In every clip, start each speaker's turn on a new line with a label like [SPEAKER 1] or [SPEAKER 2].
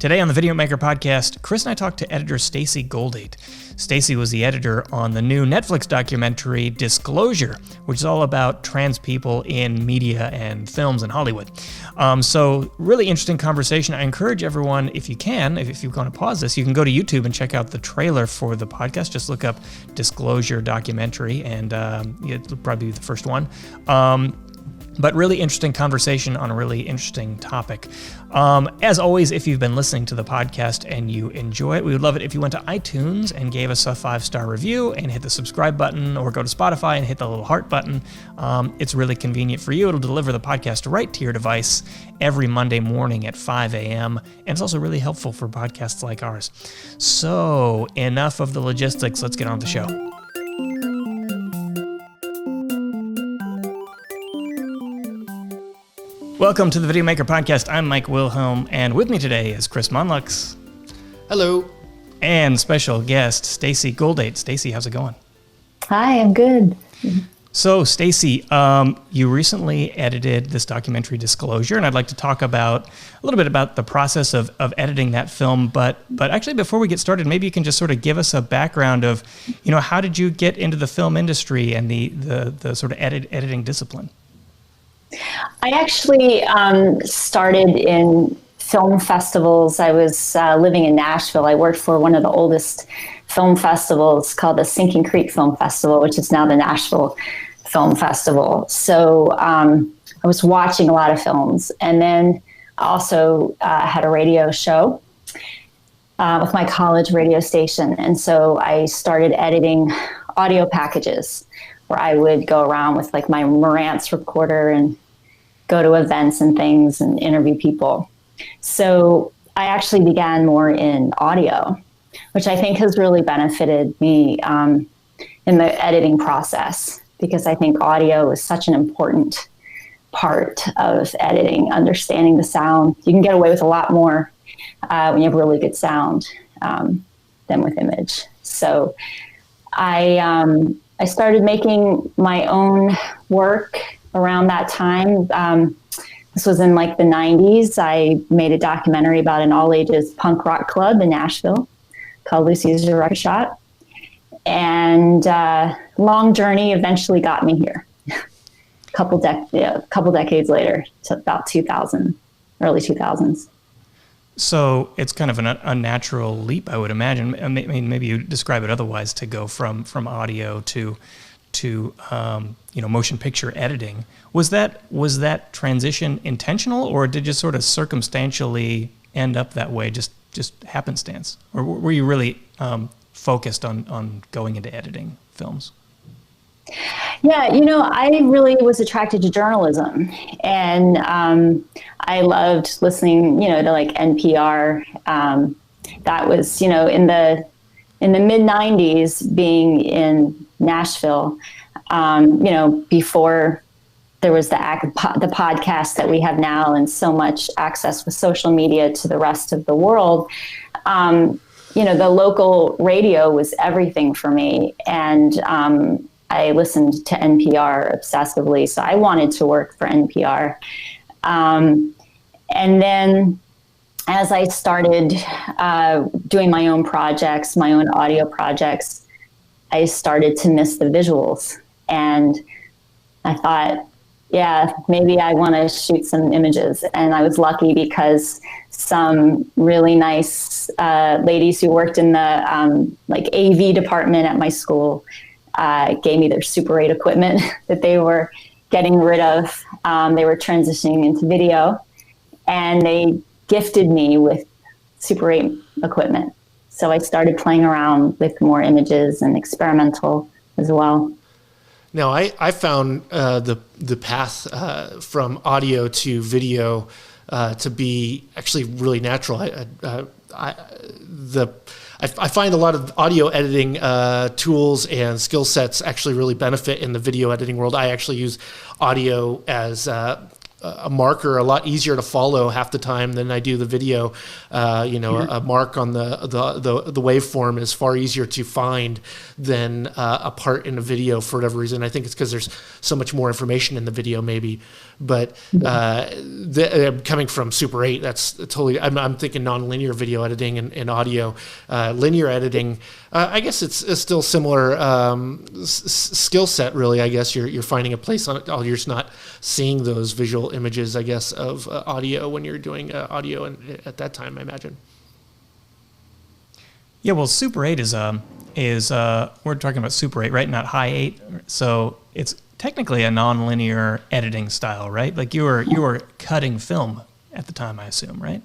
[SPEAKER 1] Today on the Videomaker podcast, Chris and I talked to editor Stacy Goldate. Stacy was the editor on the new Netflix documentary Disclosure, which is all about trans people in media and films in Hollywood. So really interesting conversation. I encourage everyone, if you can, if you want to pause this, you can go to YouTube and check out the trailer for the podcast. Just look up Disclosure documentary and it'll probably be the first one. But really interesting conversation on a really interesting topic. As always, if you've been listening to the podcast and you enjoy it, we would love it if you went to iTunes and gave us a 5-star review and hit the subscribe button, or go to Spotify and hit the little heart button. It's really convenient for you. It'll deliver the podcast right to your device every Monday morning at 5 a.m. And it's also really helpful for podcasts like ours. So enough of the logistics. Let's get on with the show. Welcome to the Videomaker podcast. I'm Mike Wilhelm, and with me today is Chris Monlux.
[SPEAKER 2] Hello.
[SPEAKER 1] And special guest, Stacy Goldate. Stacy, how's it going?
[SPEAKER 3] Hi, I'm good.
[SPEAKER 1] So, Stacy, you recently edited this documentary Disclosure, and I'd like to talk about a little bit about the process of editing that film. But actually, before we get started, maybe you can just sort of give us a background of, how did you get into the film industry and the sort of editing discipline?
[SPEAKER 3] I actually started in film festivals. I was living in Nashville. I worked for one of the oldest film festivals called the Sinking Creek Film Festival, which is now the Nashville Film Festival. So I was watching a lot of films. And then I also had a radio show with my college radio station. And so I started editing audio packages where I would go around with like my Marantz recorder and go to events and things and interview people. So I actually began more in audio, which I think has really benefited me in the editing process, because I think audio is such an important part of editing, understanding the sound. You can get away with a lot more when you have really good sound than with image. So I started making my own work around that time. This was in like the 90s. I made a documentary about an all-ages punk rock club in Nashville called Lucy's Record Shop. And long journey eventually got me here. a couple decades later, to about 2000, early 2000s.
[SPEAKER 1] So it's kind of an unnatural leap, I would imagine. I mean, maybe you describe it otherwise, to go from audio to motion picture editing. Was that transition intentional, or did you sort of circumstantially end up that way, just happenstance? Or were you really focused on going into editing films?
[SPEAKER 3] Yeah, I really was attracted to journalism, and I loved listening, to like NPR. That was, in the mid 90s, being in Nashville, before there was the podcast that we have now, and so much access with social media to the rest of the world. The local radio was everything for me, and I listened to NPR obsessively, so I wanted to work for NPR. And then as I started doing my own projects, my own audio projects, I started to miss the visuals. And I thought, yeah, maybe I want to shoot some images. And I was lucky because some really nice ladies who worked in the AV department at my school gave me their Super 8 equipment that they were getting rid of. They were transitioning into video, and they gifted me with Super 8 equipment. So I started playing around with more images and experimental as well.
[SPEAKER 2] Now, I found the path from audio to video to be actually really natural. I find a lot of audio editing tools and skill sets actually really benefit in the video editing world. I actually use audio as a marker a lot easier to follow half the time than I do the video. A mark on the waveform is far easier to find than a part in a video for whatever reason. I think it's because there's so much more information in the video, maybe. But coming from Super 8, that's totally. I'm thinking nonlinear video editing and audio. Linear editing, I guess it's still similar skill set. Really, I guess you're finding a place on it. You're just not seeing those visual images, I guess, of audio when you're doing audio at that time, I imagine.
[SPEAKER 1] Yeah, well, Super 8 is we're talking about Super 8, right? Not High 8. So it's technically a nonlinear editing style, right? Like you were cutting film at the time, I assume, right?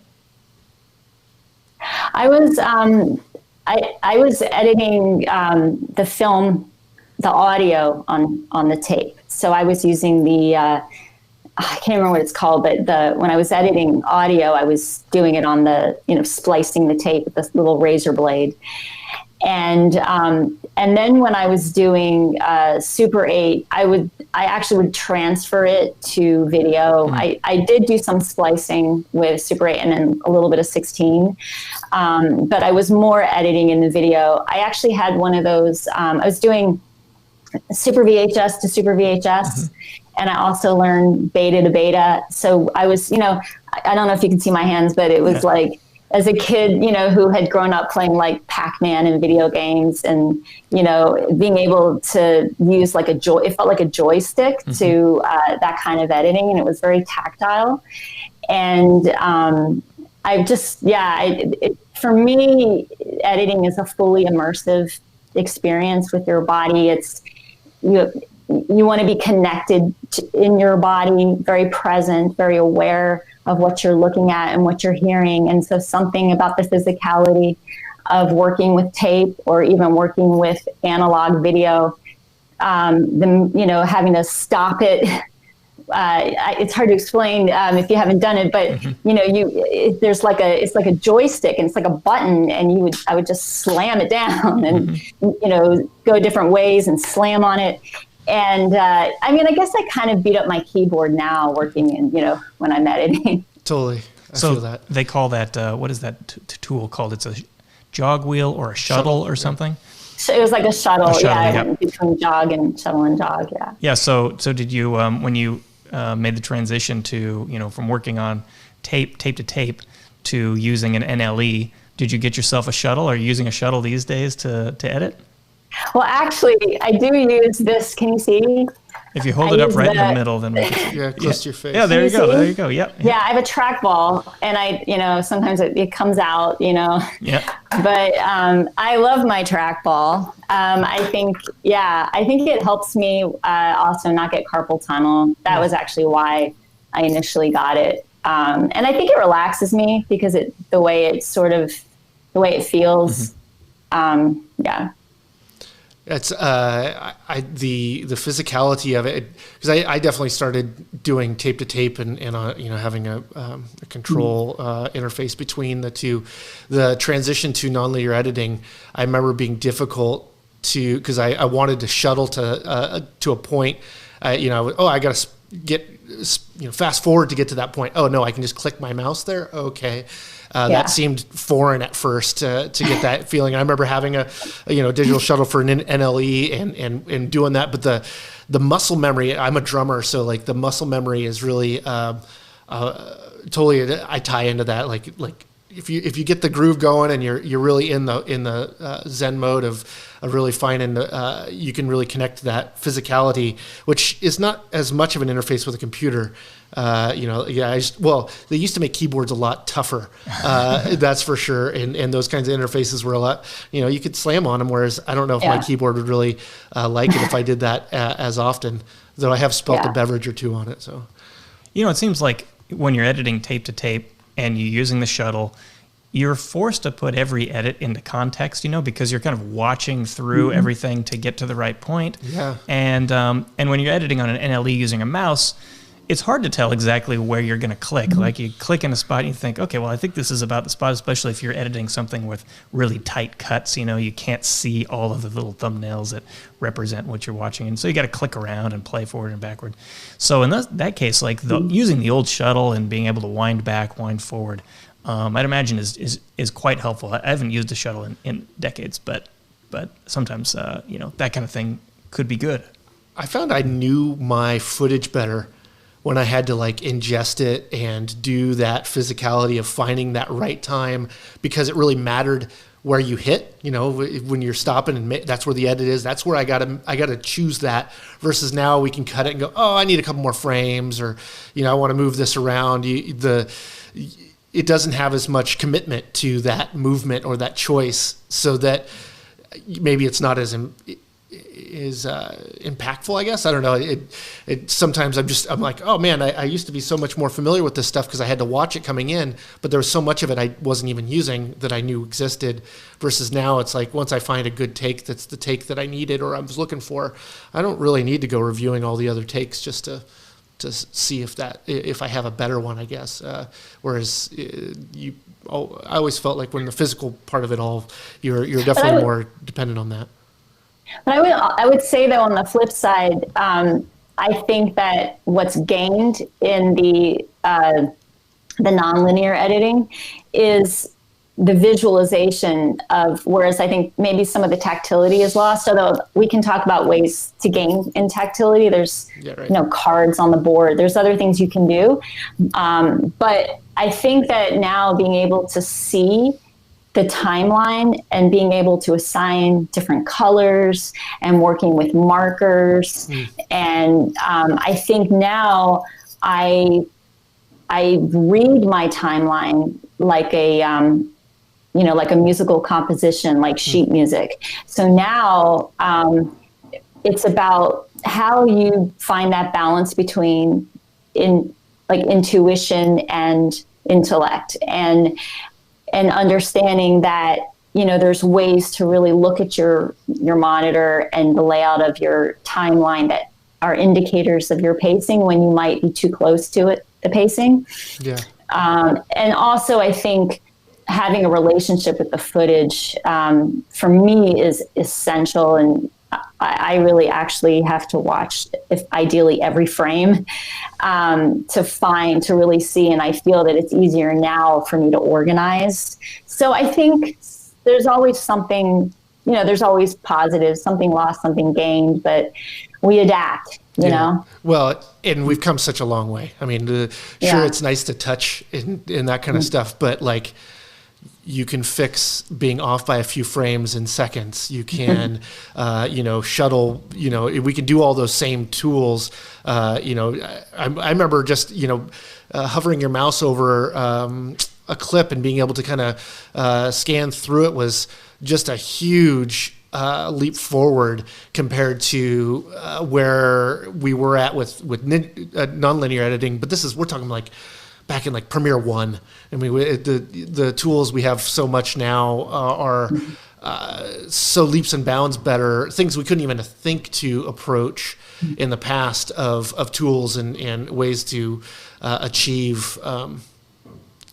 [SPEAKER 3] I was I was editing the film, the audio on the tape. So I was using the I can't remember what it's called, but when I was editing audio, I was doing it on the splicing the tape with this little razor blade. And then when I was doing Super 8, I actually would transfer it to video. I did do some splicing with Super 8 and then a little bit of 16, but I was more editing in the video. I actually had one of those. I was doing Super VHS to Super VHS, and I also learned beta to beta. So I was, I don't know if you can see my hands, but it was like, as a kid, who had grown up playing like Pac-Man and video games and, being able to use it felt like a joystick to that kind of editing, and it was very tactile. And I just, for me, editing is a fully immersive experience with your body. It's, you want to be connected in your body, very present, very aware of what you're looking at and what you're hearing. And so something about the physicality of working with tape or even working with analog video, having to stop it. It's hard to explain if you haven't done it, but it's like a joystick and it's like a button, and I would just slam it down and go different ways and slam on it. And I guess I kind of beat up my keyboard now working in, when I'm editing.
[SPEAKER 2] Totally. I feel that.
[SPEAKER 1] They call that, what is that tool called? It's a jog wheel or a shuttle or something?
[SPEAKER 3] So it was like a shuttle. I went between jog and shuttle and jog, yeah. Yeah,
[SPEAKER 1] so did you, when you made the transition to, from working on tape to tape to using an NLE, did you get yourself a shuttle? Are you using a shuttle these days to edit?
[SPEAKER 3] Well, actually, I do use this. Can you see?
[SPEAKER 1] If you hold it up right in the middle, then
[SPEAKER 2] close to your face.
[SPEAKER 1] Yeah, there you go. There you go. Yep.
[SPEAKER 3] Yeah, I have a trackball, and sometimes it comes out,
[SPEAKER 1] Yeah.
[SPEAKER 3] But I love my trackball. I think it helps me also not get carpal tunnel. That was actually why I initially got it, and I think it relaxes me because the way it feels. Yeah.
[SPEAKER 2] It's the physicality of it, because I definitely started doing tape to tape and having a control interface between the two. The transition to nonlinear editing, I remember being difficult because I wanted to shuttle to a point. I got to get fast forward to get to that point. Oh no, I can just click my mouse there. Okay. That seemed foreign at first to get that feeling. I remember having a digital shuttle for an NLE and doing that, but the muscle memory. I'm a drummer, so like the muscle memory is really totally. I tie into that. Like if you get the groove going and you're really in the Zen mode of really finding you can really connect to that physicality, which is not as much of an interface with a computer. They used to make keyboards a lot tougher, that's for sure. And those kinds of interfaces were a lot, you could slam on them. Whereas I don't know if my keyboard would really like it if I did that as often, though I have spelt a beverage or two on it. So,
[SPEAKER 1] it seems like when you're editing tape to tape and you're using the shuttle, you're forced to put every edit into context, because you're kind of watching through everything to get to the right point.
[SPEAKER 2] Yeah.
[SPEAKER 1] And when you're editing on an NLE using a mouse, it's hard to tell exactly where you're going to click. Like you click in a spot and you think, okay, well, I think this is about the spot, especially if you're editing something with really tight cuts. You can't see all of the little thumbnails that represent what you're watching. And so you got to click around and play forward and backward. So in that case, like using the old shuttle and being able to wind back, wind forward, I'd imagine is quite helpful. I haven't used a shuttle in decades, but sometimes, that kind of thing could be good.
[SPEAKER 2] I found I knew my footage better when I had to like ingest it and do that physicality of finding that right time, because it really mattered where you hit, when you're stopping, and that's where the edit is. That's where I gotta choose that, versus now we can cut it and go, oh, I need a couple more frames, or, I want to move this around. It doesn't have as much commitment to that movement or that choice, so that maybe it's not as impactful, I guess. I don't know. It sometimes I'm like, oh man, I used to be so much more familiar with this stuff because I had to watch it coming in, but there was so much of it I wasn't even using that I knew existed, versus now it's like, once I find a good take that's the take that I needed or I was looking for, I don't really need to go reviewing all the other takes just to see if I have a better one, I guess. Whereas I always felt like when the physical part of it all, you're definitely more dependent on that.
[SPEAKER 3] But I would say, though, on the flip side, I think that what's gained in the nonlinear editing is the visualization of, whereas I think maybe some of the tactility is lost, although we can talk about ways to gain in tactility. There's cards on the board. There's other things you can do. But I think that now being able to see the timeline and being able to assign different colors and working with markers. And I think now I read my timeline like a musical composition, like sheet music. So now it's about how you find that balance between intuition and intellect, and understanding that, there's ways to really look at your monitor and the layout of your timeline that are indicators of your pacing when you might be too close to it, the pacing.
[SPEAKER 2] Yeah.
[SPEAKER 3] And also, I think having a relationship with the footage, for me, is essential. And I really actually have to watch, ideally every frame, to really see. And I feel that it's easier now for me to organize. So I think there's always something, there's always positives, something lost, something gained, but we adapt, you know?
[SPEAKER 2] Well, and we've come such a long way. I mean, sure, it's nice to touch in that kind of stuff, but like, you can fix being off by a few frames in seconds. You can, shuttle, we can do all those same tools. I remember just, hovering your mouse over a clip and being able to kind of scan through it was just a huge leap forward compared to where we were at with nonlinear editing. But we're talking like back in like Premiere 1. I mean, the tools we have so much now are so leaps and bounds better, things we couldn't even think to approach in the past of tools and ways to achieve, an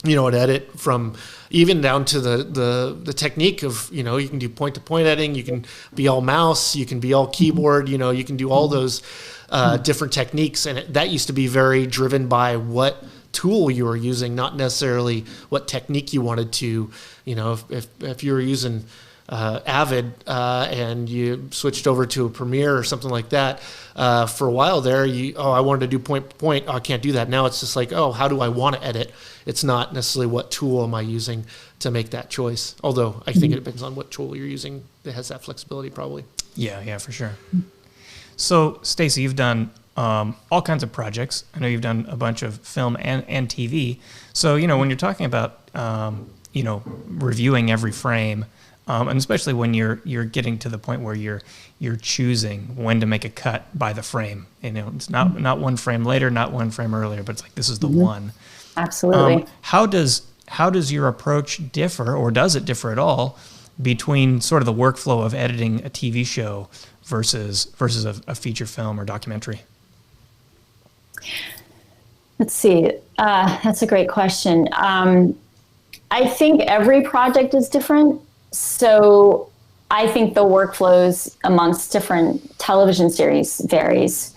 [SPEAKER 2] edit, from even down to the technique of, you can do point-to-point editing, you can be all mouse, you can be all keyboard, you can do all those different techniques. And that used to be very driven by what tool you were using, not necessarily what technique you wanted to, if you were using Avid and you switched over to a Premiere or something like that, for a while there, I wanted to do point to point. I can't do that. Now it's just like, how do I want to edit? It's not necessarily what tool am I using to make that choice. Although I think it depends on what tool you're using that has that flexibility, probably. Yeah, for sure. So, Stacy, you've done all kinds of projects. I know you've done a bunch of film and TV. So, when you're talking about, reviewing every frame, and especially when you're getting to the point where you're choosing when to make a cut by the frame. It's not one frame later, not one frame earlier, but it's like, this is the one.
[SPEAKER 3] Absolutely.
[SPEAKER 1] How does your approach differ, or does it differ at all, between sort of the workflow of editing a TV show versus a feature film or documentary?
[SPEAKER 3] Let's see. That's a great question. I think every project is different. So I think the workflows amongst different television series varies.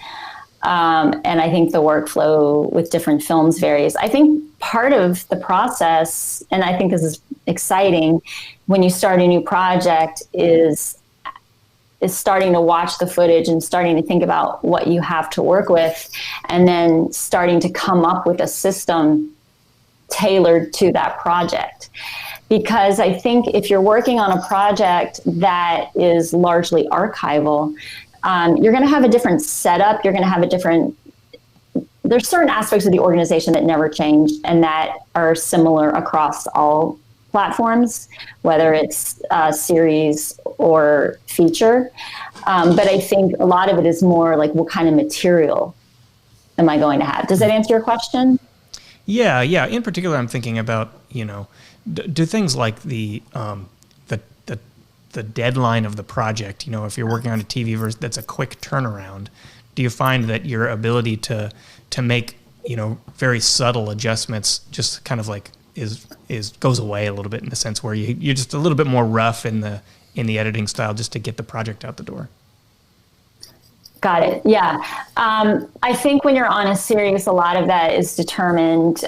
[SPEAKER 3] And I think the workflow with different films varies. I think part of the process, and I think this is exciting, when you start a new project is starting to watch the footage and starting to think about what you have to work with, and then starting to come up with a system tailored to that project. Because I think if you're working on a project that is largely archival, you're going to have a different setup. You're going to have there's certain aspects of the organization that never change and that are similar across all platforms, whether it's series or feature. But I think a lot of it is more like, what kind of material am I going to have? Does that answer your question?
[SPEAKER 1] Yeah. In particular, I'm thinking about, do things like the deadline of the project, if you're working on a TV version that's a quick turnaround, do you find that your ability to make, very subtle adjustments just kind of like goes away a little bit, in the sense where you're just a little bit more rough in the editing style just to get the project out the door?
[SPEAKER 3] Got it. Yeah. I think when you're on a series, a lot of that is determined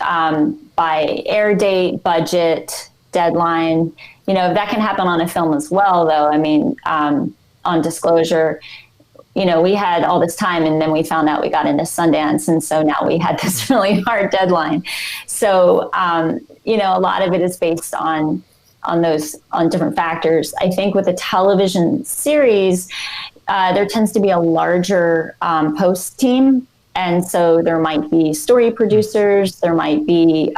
[SPEAKER 3] by air date, budget, deadline. That can happen on a film as well, though. I mean, on Disclosure, we had all this time, and then we found out we got into Sundance, and so now we had this really hard deadline. So, a lot of it is based on different factors. I think with a television series, there tends to be a larger post team. And so there might be story producers, there might be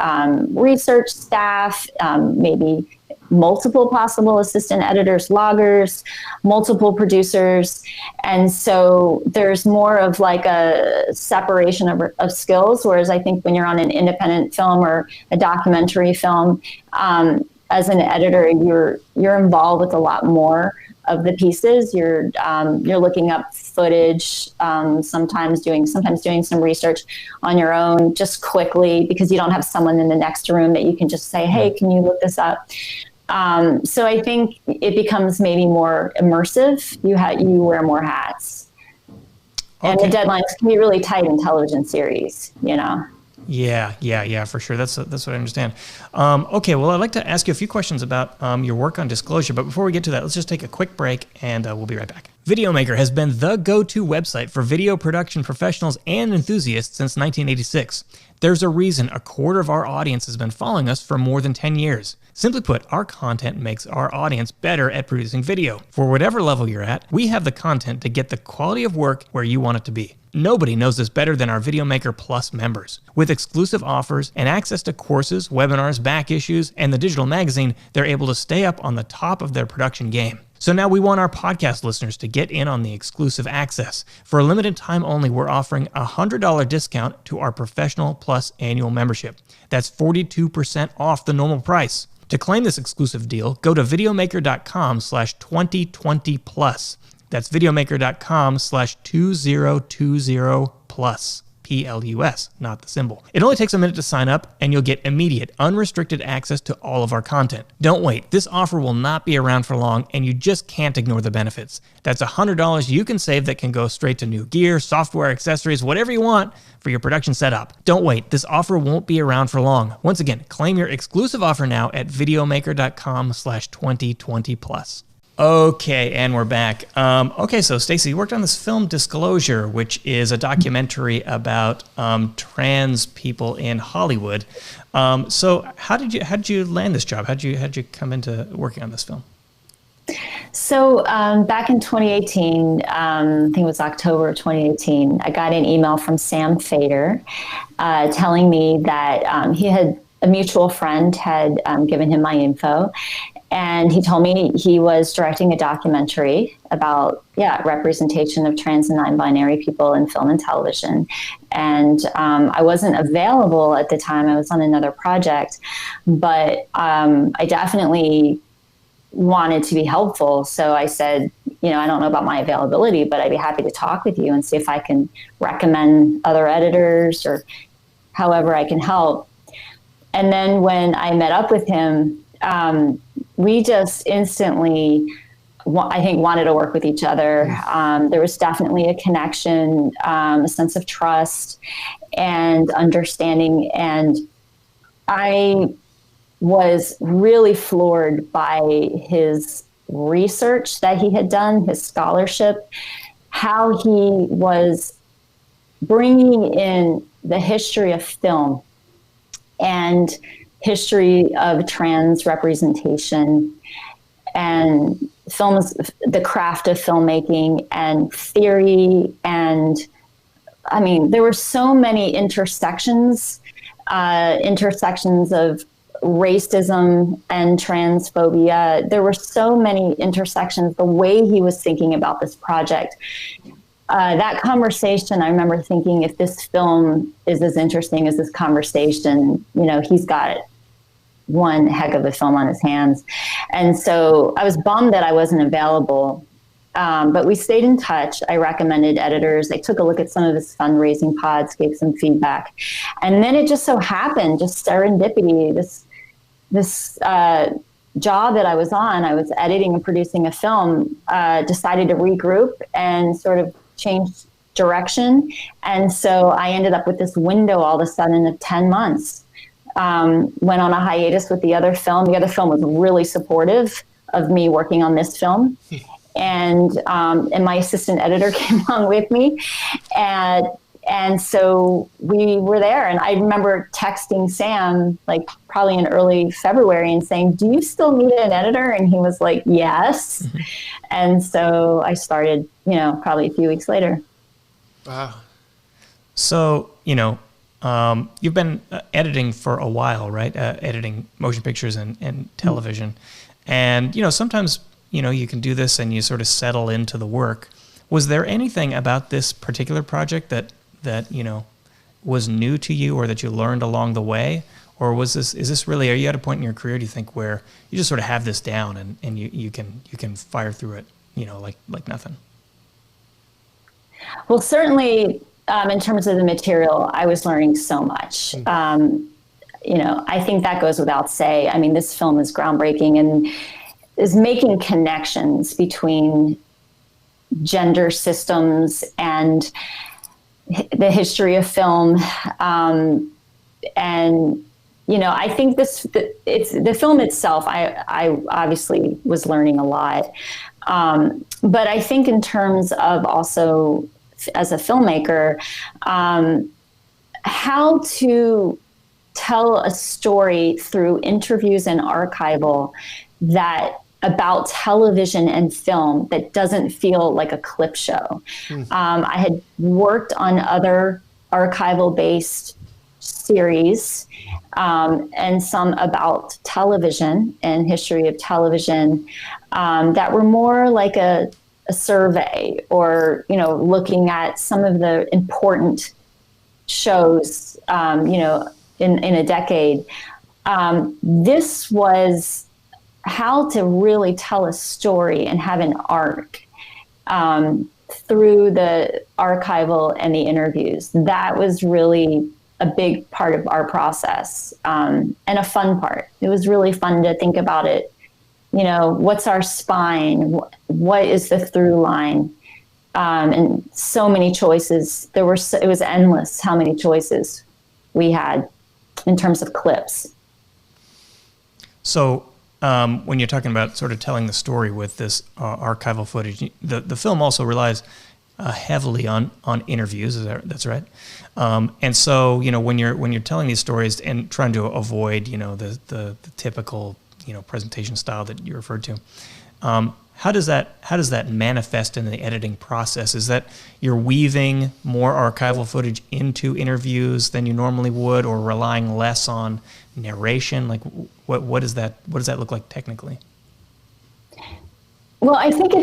[SPEAKER 3] research staff, maybe multiple possible assistant editors, loggers, multiple producers. And so there's more of like a separation of skills. Whereas I think when you're on an independent film or a documentary film, as an editor, you're involved with a lot more of the pieces. You're looking up footage, sometimes doing some research on your own, just quickly, because you don't have someone in the next room that you can just say, hey, can you look this up? So I think it becomes maybe more immersive. You wear more hats. Okay. And the deadlines can be really tight in television series,
[SPEAKER 1] Yeah, for sure. That's what I understand. Okay, well, I'd like to ask you a few questions about your work on Disclosure, but before we get to that, let's just take a quick break, and we'll be right back. Videomaker has been the go-to website for video production professionals and enthusiasts since 1986. There's a reason a quarter of our audience has been following us for more than 10 years. Simply put, our content makes our audience better at producing video. For whatever level you're at, we have the content to get the quality of work where you want it to be. Nobody knows this better than our Videomaker Plus members. With exclusive offers and access to courses, webinars, back issues, and the digital magazine, they're able to stay up on the top of their production game. So now we want our podcast listeners to get in on the exclusive access. For a limited time only, we're offering a $100 discount to our Professional Plus annual membership. That's 42% off the normal price. To claim this exclusive deal, go to videomaker.com/2020plus. That's videomaker.com/2020plus. Plus, not the symbol. It only takes a minute to sign up, and you'll get immediate, unrestricted access to all of our content. Don't wait. This offer will not be around for long, and you just can't ignore the benefits. That's $100 you can save that can go straight to new gear, software, accessories, whatever you want for your production setup. Don't wait. This offer won't be around for long. Once again, claim your exclusive offer now at videomaker.com/2020plus. Okay, and we're back. So Stacy, you worked on this film Disclosure, which is a documentary about trans people in Hollywood. So how did you land this job? How did you come into working on this film?
[SPEAKER 3] So back in 2018, I think it was October of 2018, I got an email from Sam Fader telling me that a mutual friend had given him my info. And he told me he was directing a documentary about, representation of trans and non-binary people in film and television. And I wasn't available at the time. I was on another project, but I definitely wanted to be helpful. So I said, I don't know about my availability, but I'd be happy to talk with you and see if I can recommend other editors or however I can help. And then when I met up with him, we just instantly, I think, wanted to work with each other. There was definitely a connection, a sense of trust and understanding. And I was really floored by his research that he had done, his scholarship, how he was bringing in the history of film and history of trans representation and films, the craft of filmmaking and theory. And I mean, there were so many intersections of racism and transphobia. There were so many intersections, the way he was thinking about this project. That conversation, I remember thinking, if this film is as interesting as this conversation, he's got one heck of a film on his hands. And so I was bummed that I wasn't available, but we stayed in touch. I recommended editors. I took a look at some of his fundraising pods, gave some feedback. And then it just so happened, just serendipity, this job that I was on, I was editing and producing a film, decided to regroup and sort of change direction. And so I ended up with this window all of a sudden of 10 months. Went on a hiatus with the other film. The other film was really supportive of me working on this film. And my assistant editor came along with me. And so we were there. And I remember texting Sam, like probably in early February, and saying, "Do you still need an editor?" And he was like, "Yes." Mm-hmm. And so I started, probably a few weeks later.
[SPEAKER 2] Wow.
[SPEAKER 1] So, you've been editing for a while, right? Editing motion pictures and television. Mm-hmm. And, sometimes, you can do this and you sort of settle into the work. Was there anything about this particular project that was new to you or that you learned along the way? Or is this really, are you at a point in your career, do you think, where you just sort of have this down and you can fire through it, like nothing?
[SPEAKER 3] Well, certainly, in terms of the material, I was learning so much. I think that goes without say. I mean, this film is groundbreaking and is making connections between gender systems and the history of film. I think it's the film itself. I obviously was learning a lot. But I think in terms of also as a filmmaker, how to tell a story through interviews and archival about television and film that doesn't feel like a clip show. I had worked on other archival-based series and some about television and history of television that were more like a survey or, looking at some of the important shows, in a decade. This was how to really tell a story and have an arc through the archival and the interviews. That was really a big part of our process, and a fun part. It was really fun to think about it. What's our spine? What is the through line? And so many choices. It was endless how many choices we had in terms of clips.
[SPEAKER 1] So when you're talking about sort of telling the story with this archival footage, the film also relies heavily on interviews. That's right. And so when you're telling these stories and trying to avoid the typical presentation style that you referred to, how does that manifest in the editing process? Is that you're weaving more archival footage into interviews than you normally would, or relying less on narration? Like what does that look like technically?
[SPEAKER 3] Well, I think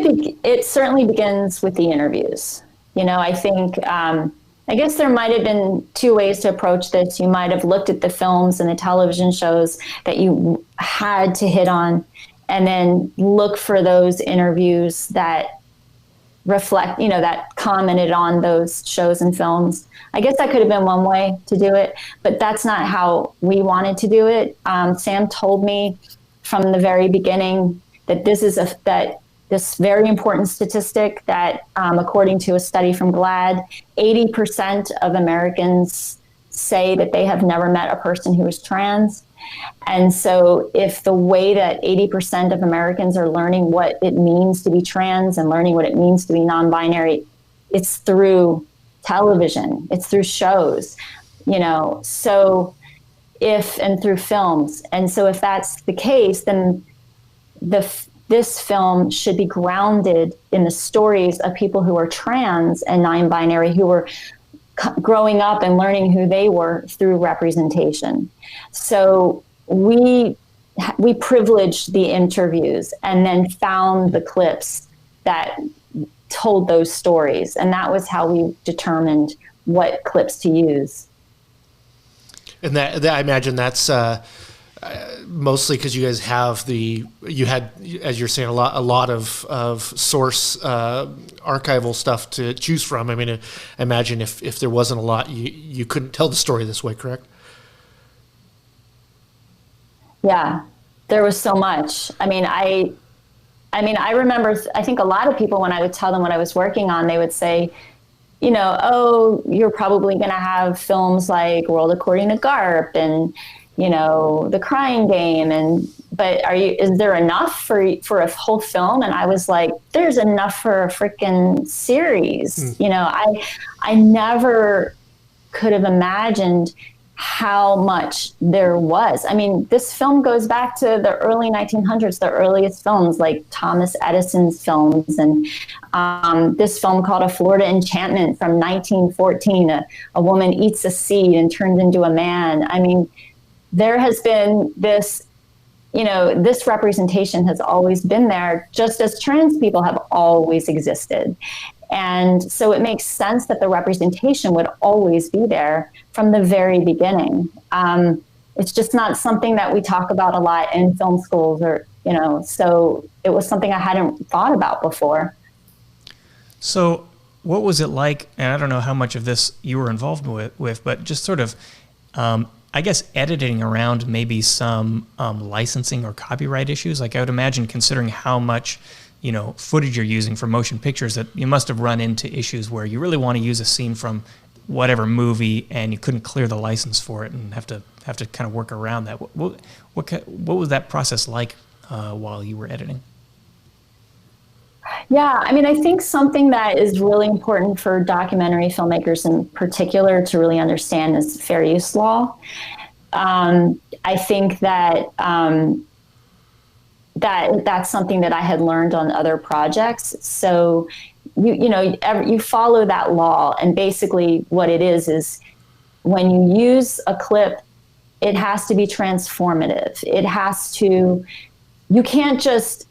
[SPEAKER 3] it certainly begins with the interviews. I think I guess there might have been two ways to approach this. You might have looked at the films and the television shows that you had to hit on, and then look for those interviews that reflect, that commented on those shows and films. I guess that could have been one way to do it, but that's not how we wanted to do it. Sam told me from the very beginning that this very important statistic that, according to a study from GLAAD, 80% of Americans say that they have never met a person who is trans. And so if the way that 80% of Americans are learning what it means to be trans and learning what it means to be non-binary, it's through television, it's through shows, so and through films. And so if that's the case, then this film should be grounded in the stories of people who are trans and non-binary, who were growing up and learning who they were through representation. So we privileged the interviews and then found the clips that told those stories. And that was how we determined what clips to use.
[SPEAKER 2] And that I imagine that's mostly because you guys have you had, as you're saying, a lot of source archival stuff to choose from. I mean, I imagine if there wasn't a lot, you couldn't tell the story this way, correct?
[SPEAKER 3] Yeah, there was so much. I mean, I remember, I think a lot of people, when I would tell them what I was working on, they would say, oh, you're probably going to have films like World According to Garp and, The Crying Game, but is there enough for a whole film? And I was like, there's enough for a freaking series. I never could have imagined how much there was. I mean, this film goes back to the early 1900s, the earliest films like Thomas Edison's films, and this film called A Florida Enchantment from 1914, a woman eats a seed and turns into a man. I mean, there has been this, this representation has always been there, just as trans people have always existed. And so it makes sense that the representation would always be there from the very beginning. It's just not something that we talk about a lot in film schools, or, so it was something I hadn't thought about before.
[SPEAKER 1] So what was it like, and I don't know how much of this you were involved with, but just sort of, I guess, editing around maybe some licensing or copyright issues? Like, I would imagine, considering how much footage you're using for motion pictures, that you must have run into issues where you really want to use a scene from whatever movie and you couldn't clear the license for it and have to kind of work around that. What was that process like while you were editing?
[SPEAKER 3] Yeah, I mean, I think something that is really important for documentary filmmakers in particular to really understand is fair use law. I think that that's something that I had learned on other projects. So you follow that law, and basically what it is when you use a clip, it has to be transformative. You can't just,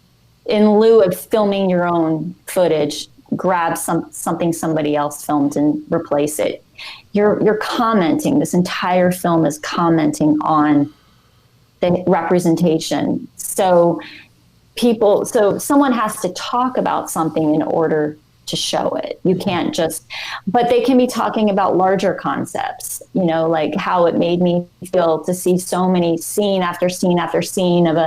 [SPEAKER 3] in lieu of filming your own footage, grab something somebody else filmed and replace it. You're commenting. This entire film is commenting on the representation. So someone has to talk about something in order to show it. You can't but they can be talking about larger concepts, like how it made me feel to see so many scene after scene after scene of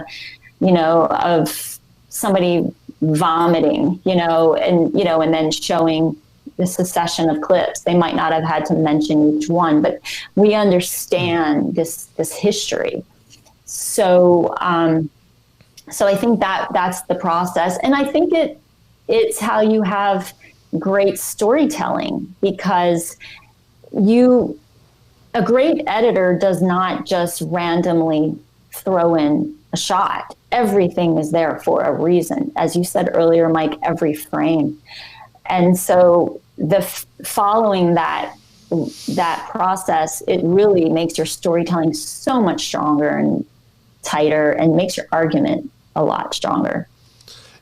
[SPEAKER 3] of somebody vomiting, and then showing the succession of clips. They might not have had to mention each one, but we understand this history. So I think that's the process. And I think it's how you have great storytelling, because a great editor does not just randomly throw in a shot. Everything is there for a reason. As you said earlier, Mike, every frame. And so following that process, it really makes your storytelling so much stronger and tighter, and makes your argument a lot stronger.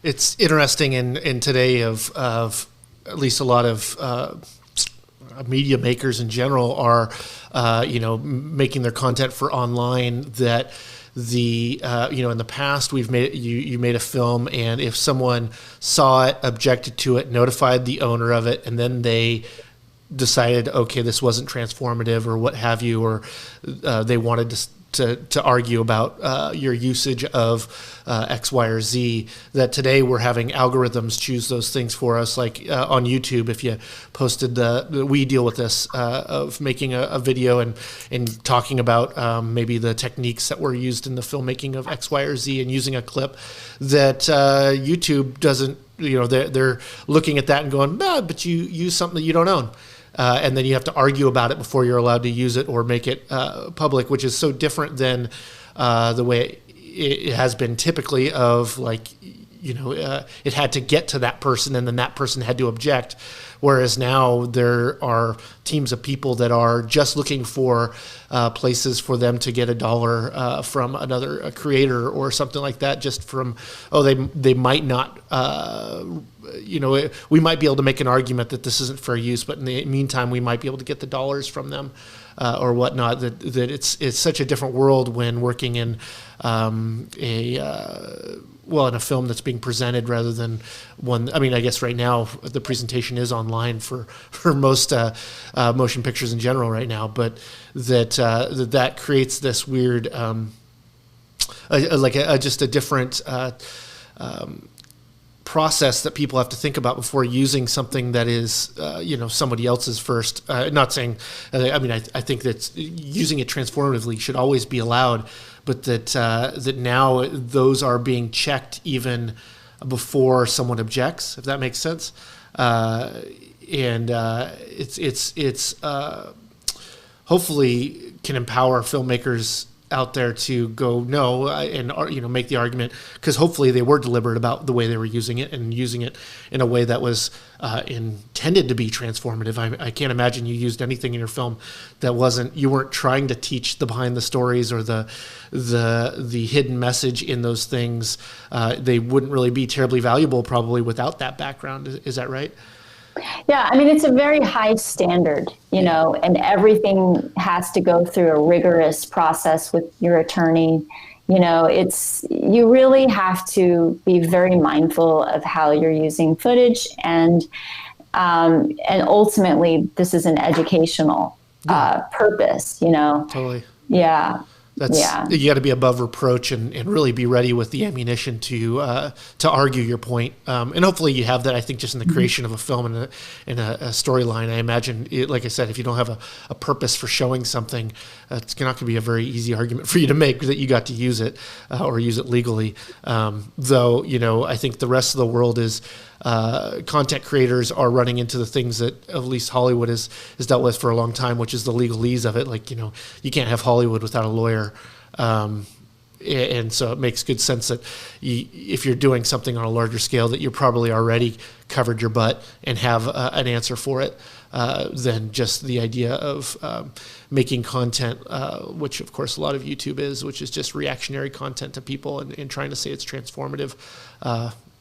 [SPEAKER 2] It's interesting in today of at least a lot of media makers in general are, making their content for online, that in the past we've made you made a film, and if someone saw it, objected to it, notified the owner of it, and then they decided, okay, this wasn't transformative or what have you, or they wanted to argue about your usage of X, Y, or Z, that today we're having algorithms choose those things for us. Like on YouTube, if you posted we deal with this of making a video and talking about maybe the techniques that were used in the filmmaking of X, Y, or Z, and using a clip that YouTube doesn't, they're looking at that and going, nah, but you use something that you don't own. And then you have to argue about it before you're allowed to use it or make it public, which is so different than the way it has been typically of it had to get to that person and then that person had to object. Whereas now there are teams of people that are just looking for places for them to get $1 from another creator or something like that, just from, they might not, we might be able to make an argument that this isn't fair use, but in the meantime, we might be able to get the dollars from them or whatnot. That it's such a different world when working in in a film that's being presented rather than one. I mean, I guess right now the presentation is online for most motion pictures in general right now, but that creates this weird, just a different process that people have to think about before using something that is, somebody else's first. Not saying, I think that using it transformatively should always be allowed, but that now those are being checked even before someone objects, if that makes sense. It's hopefully can empower filmmakers out there to go no and make the argument, because hopefully they were deliberate about the way they were using it and using it in a way that was intended to be transformative. I can't imagine you used anything in your film that you weren't trying to teach the behind the stories or the hidden message in those things. They wouldn't really be terribly valuable probably without that background. Is that right?
[SPEAKER 3] Yeah, I mean, it's a very high standard, and everything has to go through a rigorous process with your attorney. You really have to be very mindful of how you're using footage, and ultimately, this is an educational purpose.
[SPEAKER 2] Totally.
[SPEAKER 3] Yeah.
[SPEAKER 2] You got to be above reproach and really be ready with the ammunition to argue your point. And hopefully you have that, I think, just in the creation of a film and a storyline. I imagine, like I said, if you don't have a purpose for showing something, it's not going to be a very easy argument for you to make that you got to use it or use it legally. Though, I think the rest of the world is content creators are running into the things that at least Hollywood has dealt with for a long time, which is the legalese of it. Like, you can't have Hollywood without a lawyer. And so it makes good sense that if you're doing something on a larger scale, that you're probably already covered your butt and have an answer for it, than just the idea of making content, which of course a lot of YouTube is, which is just reactionary content to people and trying to say it's transformative,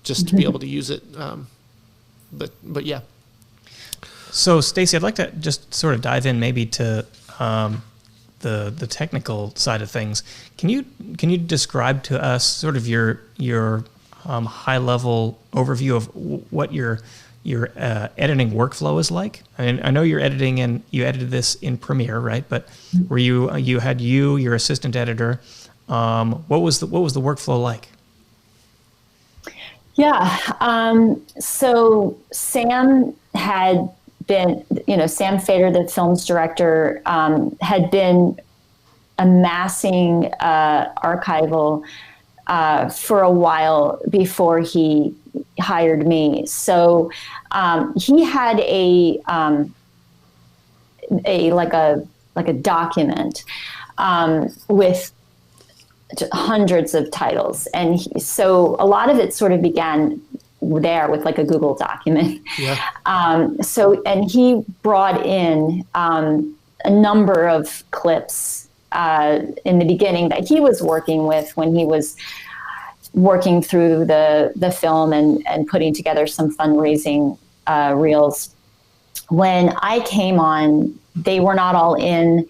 [SPEAKER 2] just to be able to use it. But yeah.
[SPEAKER 1] So Stacy, I'd like to just sort of dive in maybe to the technical side of things. Can you describe to us sort of your high level overview of what your editing workflow is like? I mean, I know you're editing and you edited this in Premiere, right? But were you had your assistant editor? What was the workflow like?
[SPEAKER 3] Yeah. So Sam had been, Sam Fader, the film's director, had been amassing archival for a while before he hired me. So he had a document with hundreds of titles, and so a lot of it sort of began there with like a Google document. Yeah. And he brought in a number of clips in the beginning that he was working with when he was working through the film and putting together some fundraising reels. when I came on, they were not all in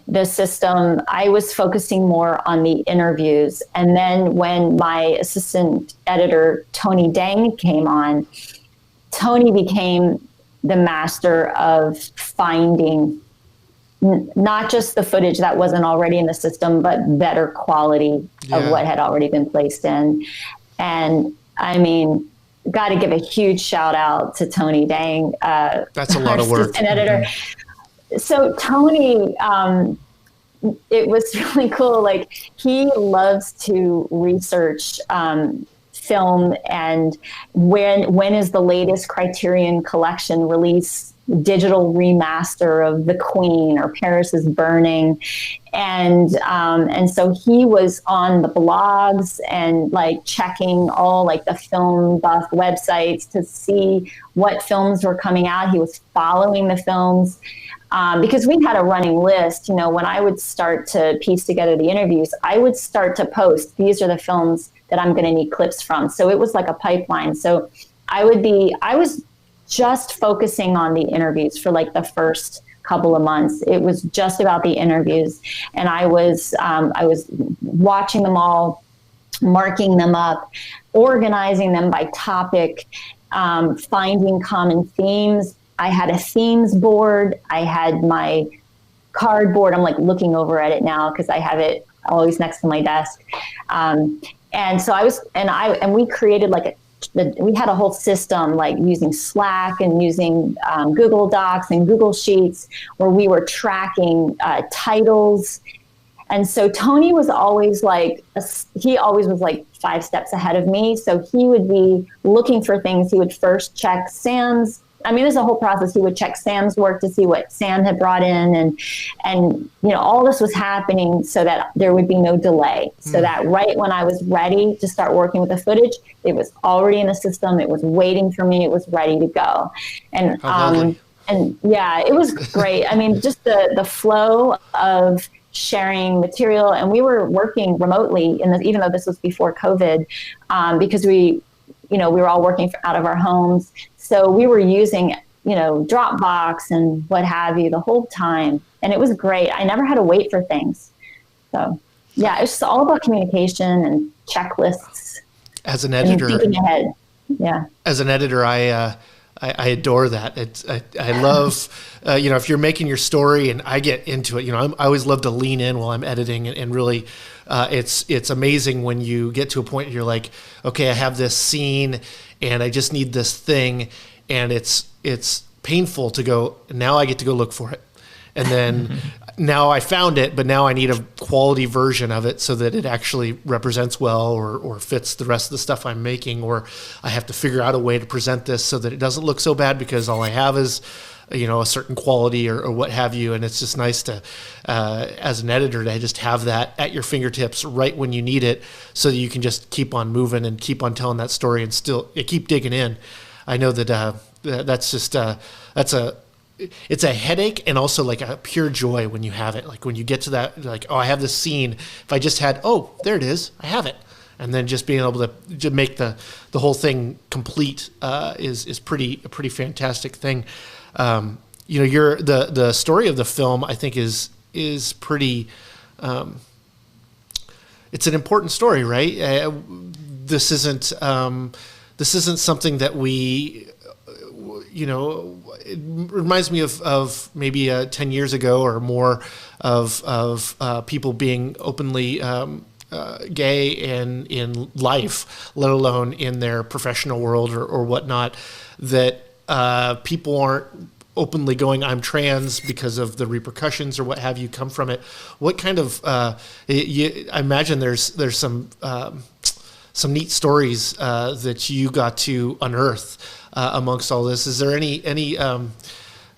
[SPEAKER 3] the system. I was focusing more on the interviews. And then when my assistant editor, Tony Dang, came on, Tony became the master of finding not just the footage that wasn't already in the system, but better quality of what had already been placed in. And I mean, got to give a huge shout out to Tony Dang.
[SPEAKER 2] That's a lot of work.
[SPEAKER 3] Assistant editor. So Tony, it was really cool. Like, he loves to research film and when is the latest Criterion Collection release digital remaster of The Queen or Paris is Burning. And so he was on the blogs and like checking all like the film buff websites to see what films were coming out. He was following the films. Because we had a running list, you know, when I would start to piece together the interviews, I would start to post, these are the films that I'm going to need clips from. So it was like a pipeline. So I was just focusing on the interviews for like the first couple of months. It was just about the interviews. And I was watching them all, marking them up, organizing them by topic, finding common themes. I had a themes board. I had my cardboard. I'm like looking over at it now because I have it always next to my desk. And so we created like we had a whole system like using Slack and using Google Docs and Google Sheets where we were tracking titles. And so Tony was always he always was like 5 steps ahead of me. So he would be looking for things. He would first check Sam's. I mean, there's a whole process. He would check Sam's work to see what Sam had brought in, and you know, all this was happening so that there would be no delay. So that right when I was ready to start working with the footage, it was already in the system. It was waiting for me. It was ready to go. And yeah, it was great. I mean, just the flow of sharing material, and we were working remotely even though this was before COVID, because we were all working out of our homes. So we were using, you know, Dropbox and what have you the whole time. And it was great. I never had to wait for things. So yeah, it's just all about communication and checklists.
[SPEAKER 2] As an editor,
[SPEAKER 3] and thinking ahead. Yeah.
[SPEAKER 2] As an editor, I adore that. I love, you know, if you're making your story and I get into it, you know, I always love to lean in while I'm editing and really, it's amazing when you get to a point where you're like, okay, I have this scene and I just need this thing, and it's painful to go, now I get to go look for it. And then now I found it, but now I need a quality version of it so that it actually represents well or fits the rest of the stuff I'm making, or I have to figure out a way to present this so that it doesn't look so bad because all I have is, you know, a certain quality or what have you. And it's just nice to, as an editor, to just have that at your fingertips right when you need it so that you can just keep on moving and keep on telling that story and still keep digging in. I know that that's just, it's a headache and also like a pure joy when you have it. Like when you get to that, like, oh, I have this scene. If I just had, oh, there it is, I have it. And then just being able to make the whole thing complete is a pretty fantastic thing. You know, the story of the film, I think, is pretty. It's an important story, right? This isn't something that we, you know, it reminds me of maybe 10 years ago or more of people being openly gay in life, let alone in their professional world or whatnot, that people aren't openly going, I'm trans, because of the repercussions or what have you come from it. What kind of, I imagine there's some neat stories that you got to unearth amongst all this. Is there anything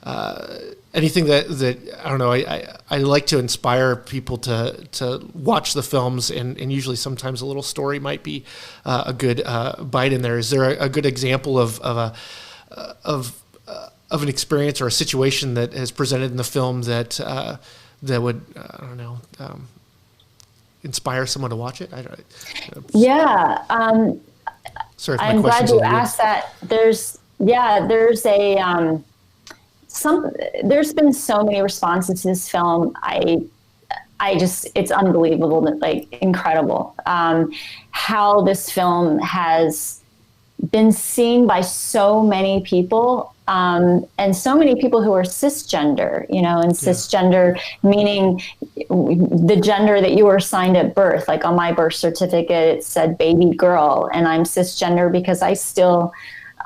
[SPEAKER 2] that I don't know? I like to inspire people to watch the films, and usually sometimes a little story might be a good bite in there. Is there a good example of an experience or a situation that is presented in the film that would I don't know inspire someone to watch it?
[SPEAKER 3] Yeah.
[SPEAKER 2] Sorry if
[SPEAKER 3] I'm glad you asked that. There's a there's been so many responses to this film. It's unbelievable, like incredible, how this film has been seen by so many people, and so many people who are cisgender, and cisgender meaning the gender that you were assigned at birth. Like on my birth certificate, it said baby girl, and I'm cisgender because I still,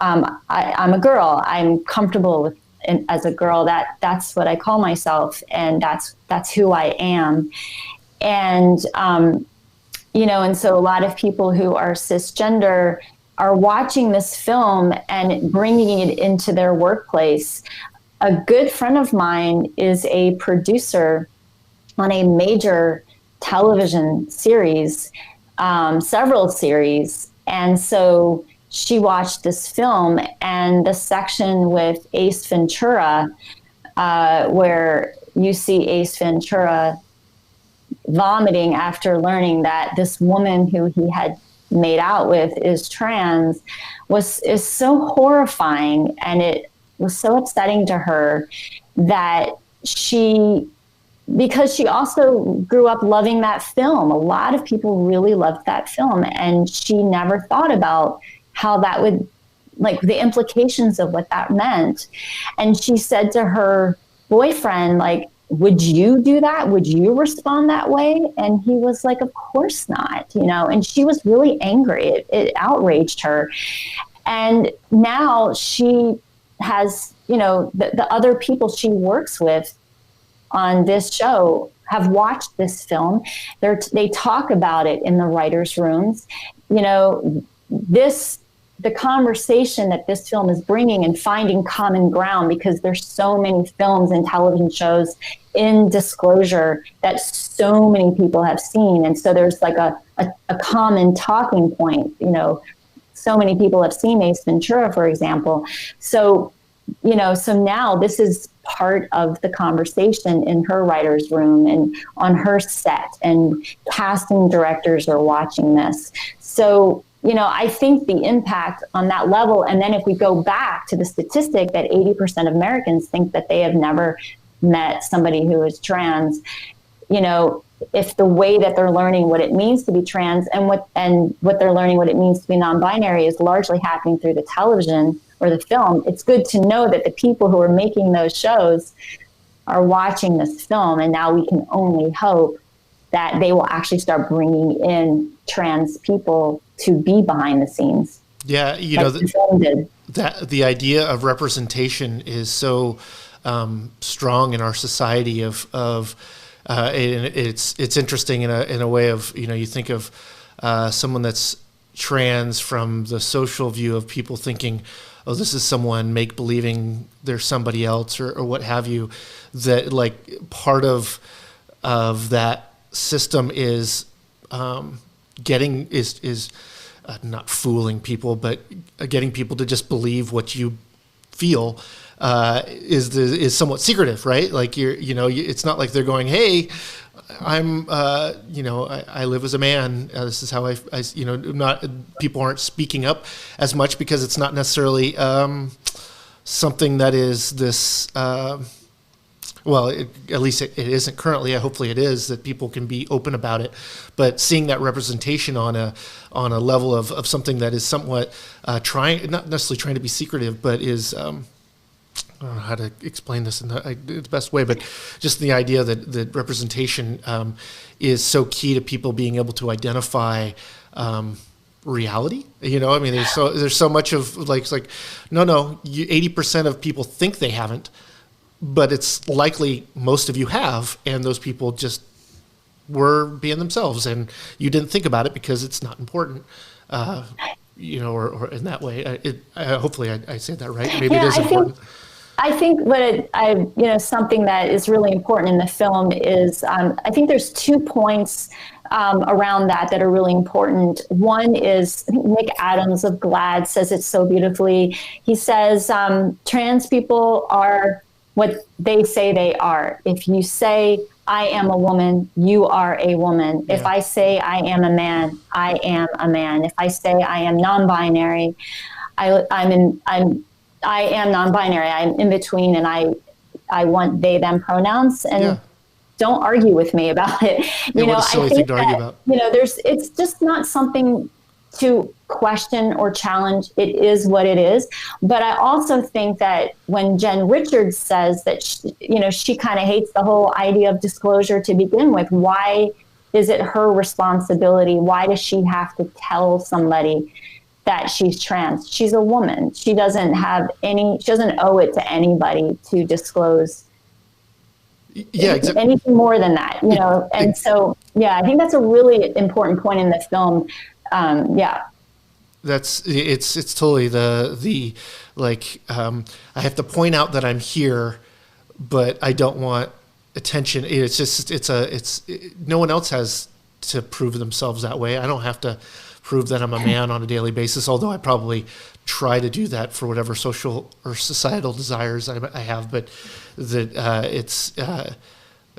[SPEAKER 3] I'm a girl. I'm comfortable with. And as a girl, that's what I call myself, and that's who I am. And and so a lot of people who are cisgender are watching this film and bringing it into their workplace. A good friend of mine is a producer on a major television series, several series, and so she watched this film, and the section with Ace Ventura, where you see Ace Ventura vomiting after learning that this woman who he had made out with is trans, is so horrifying, and it was so upsetting to her that because she also grew up loving that film. A lot of people really loved that film, and she never thought about how that would, like, the implications of what that meant. And she said to her boyfriend, like, would you do that? Would you respond that way? And he was like, of course not, and she was really angry. It outraged her. And now she has, the other people she works with on this show have watched this film. They talk about it in the writers' rooms. The conversation that this film is bringing and finding common ground, because there's so many films and television shows in disclosure that so many people have seen. And so there's like a common talking point, so many people have seen Ace Ventura, for example. So now this is part of the conversation in her writer's room and on her set, and casting directors are watching this. So, I think the impact on that level, and then if we go back to the statistic that 80% of Americans think that they have never met somebody who is trans, if the way that they're learning what it means to be trans and what they're learning what it means to be non-binary is largely happening through the television or the film, it's good to know that the people who are making those shows are watching this film, and now we can only hope that they will actually start bringing in trans people to be behind the scenes.
[SPEAKER 2] Yeah, the idea of representation is so strong in our society. And it's interesting in a way of, you think of someone that's trans from the social view of people thinking, oh, this is someone make believing there's somebody else or what have you. That like part of that system is not fooling people, but getting people to just believe what you feel is somewhat secretive, right? Like it's not like they're going, hey, I'm I live as a man. This is how people aren't speaking up as much because it's not necessarily something that is this. At least it isn't currently. Hopefully, it is that people can be open about it. But seeing that representation on a level of something that is somewhat not necessarily trying to be secretive, but is I don't know how to explain this in the best way, but just the idea that representation is so key to people being able to identify reality. There's so much of like 80% of people think they haven't. But it's likely most of you have, and those people just were being themselves, and you didn't think about it because it's not important, or in that way. Hopefully, I said that right. Maybe it is important.
[SPEAKER 3] I think something that is really important in the film is I think there's 2 points around that are really important. One is, I think Nick Adams of GLAAD says it so beautifully. He says trans people are what they say they are. If you say, I am a woman, you are a woman. Yeah. If I say I am a man, I am a man. If I say I am non-binary, I'm I am non-binary. I'm in between, and I want they them pronouns, and don't argue with me about it. You know,
[SPEAKER 2] what a silly thing to argue about.
[SPEAKER 3] You know, it's just not something to question or challenge. It is what it is. But I also think that when Jen Richards says that, she kind of hates the whole idea of disclosure to begin with, why is it her responsibility? Why does she have to tell somebody that she's trans? She's a woman. She doesn't owe it to anybody to disclose anything more than that, And so, I think that's a really important point in the film.
[SPEAKER 2] It's totally the I have to point out that I'm here, but I don't want attention. It's just no one else has to prove themselves that way. I don't have to prove that I'm a man on a daily basis, although I probably try to do that for whatever social or societal desires I have. But that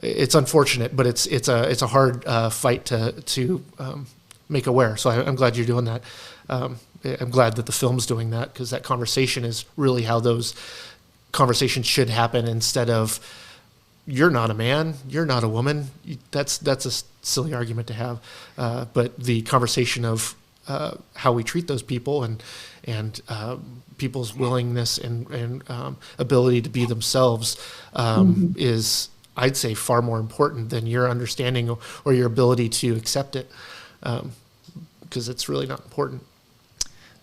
[SPEAKER 2] it's unfortunate, but it's a hard fight to make aware. So I'm glad you're doing that. I'm glad that the film's doing that, because that conversation is really how those conversations should happen, instead of you're not a man, you're not a woman. That's a silly argument to have. But the conversation of how we treat those people and people's willingness and ability to be themselves is, I'd say, far more important than your understanding or your ability to accept it, because it's really not important.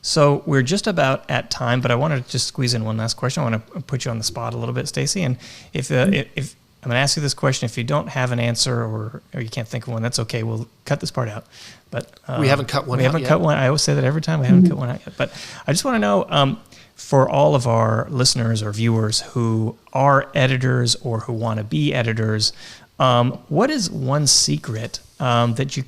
[SPEAKER 1] So we're just about at time, but I want to just squeeze in one last question. I want to put you on the spot a little bit, Stacy. And if I'm going to ask you this question, if you don't have an answer or you can't think of one, that's okay. We'll cut this part out. But
[SPEAKER 2] we haven't cut one.
[SPEAKER 1] I always say that every time. We haven't cut one out yet. But I just want to know, for all of our listeners or viewers who are editors or who want to be editors, what is one secret that you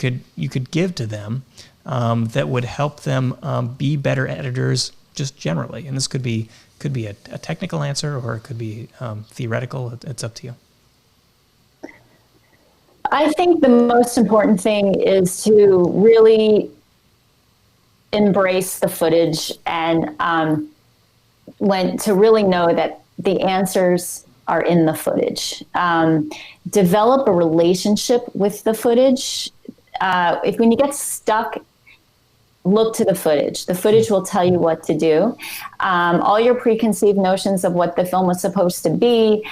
[SPEAKER 1] could give to them that would help them be better editors just generally? And this could be a technical answer, or it could be theoretical. It's up to you.
[SPEAKER 3] I think the most important thing is to really embrace the footage, and to really know that the answers are in the footage. Develop a relationship with the footage. When you get stuck, look to the footage. The footage will tell you what to do. All your preconceived notions of what the film was supposed to be,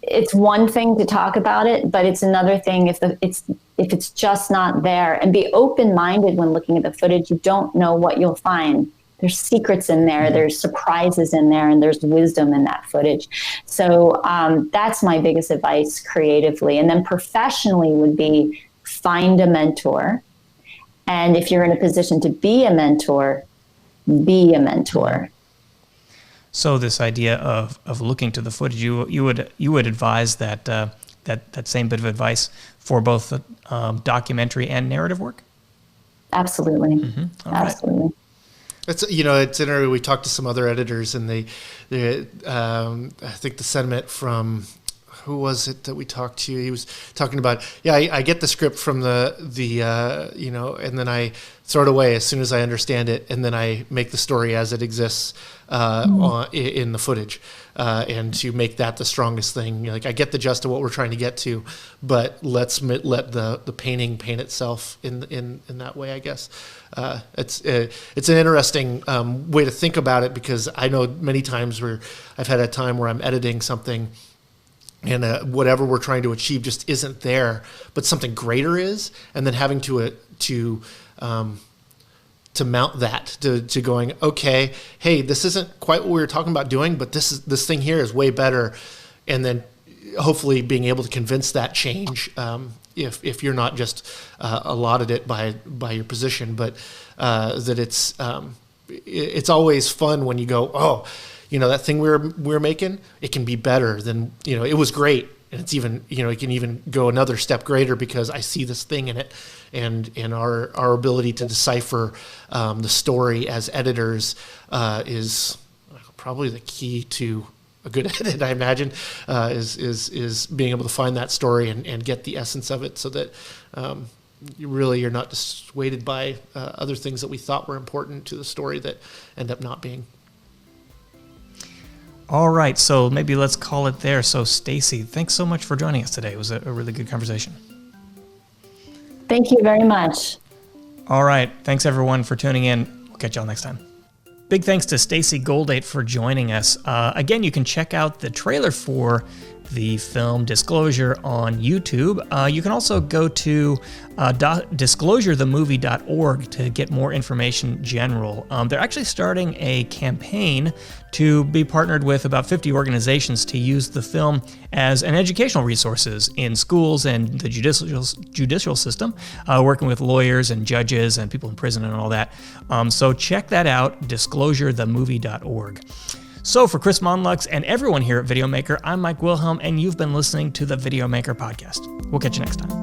[SPEAKER 3] it's one thing to talk about it, but it's another thing if it's just not there. And be open-minded when looking at the footage. You don't know what you'll find. There's secrets in there, there's surprises in there, and there's wisdom in that footage. So that's my biggest advice creatively. And then professionally would be find a mentor. And if you're in a position to be a mentor, be a mentor.
[SPEAKER 1] So this idea of looking to the footage, you would advise that same bit of advice for both documentary and narrative work?
[SPEAKER 3] Absolutely.
[SPEAKER 1] Mm-hmm.
[SPEAKER 3] Absolutely.
[SPEAKER 1] Right.
[SPEAKER 2] It's interesting. We talked to some other editors, and they I think the sentiment from, who was it that we talked to? He was talking about, I get the script from the and then I throw it away as soon as I understand it, and then I make the story as it exists in the footage, and to make that the strongest thing. Like, I get the gist of what we're trying to get to, but let's let the painting paint itself in that way, I guess. It's an interesting way to think about it, because I know many times where I've had a time where I'm editing something, and whatever we're trying to achieve just isn't there, but something greater is, and then having to mount that to going, okay, hey, this isn't quite what we were talking about doing, but this thing here is way better, and then hopefully being able to convince that change, if you're not just allotted it by your position, but that it's always fun when you go, oh, that thing we were making, it can be better than, it was great. And it's even, it can even go another step greater because I see this thing in it, and our ability to decipher the story as editors is probably the key to a good edit, I imagine, is being able to find that story and get the essence of it, so that you're not dissuaded by other things that we thought were important to the story that end up not being.
[SPEAKER 1] All right, so maybe let's call it there. So Stacy, thanks so much for joining us today. It was a really good conversation.
[SPEAKER 3] Thank you very much.
[SPEAKER 1] All right, thanks everyone for tuning in. We'll catch y'all next time. Big thanks to Stacy Goldate for joining us. Again, you can check out the trailer for the film Disclosure on YouTube. You can also go to disclosurethemovie.org to get more information general. They're actually starting a campaign to be partnered with about 50 organizations to use the film as an educational resources in schools and the judicial system, working with lawyers and judges and people in prison and all that. So check that out, disclosurethemovie.org. So for Chris Monlux and everyone here at Videomaker, I'm Mike Wilhelm, and you've been listening to the Videomaker podcast. We'll catch you next time.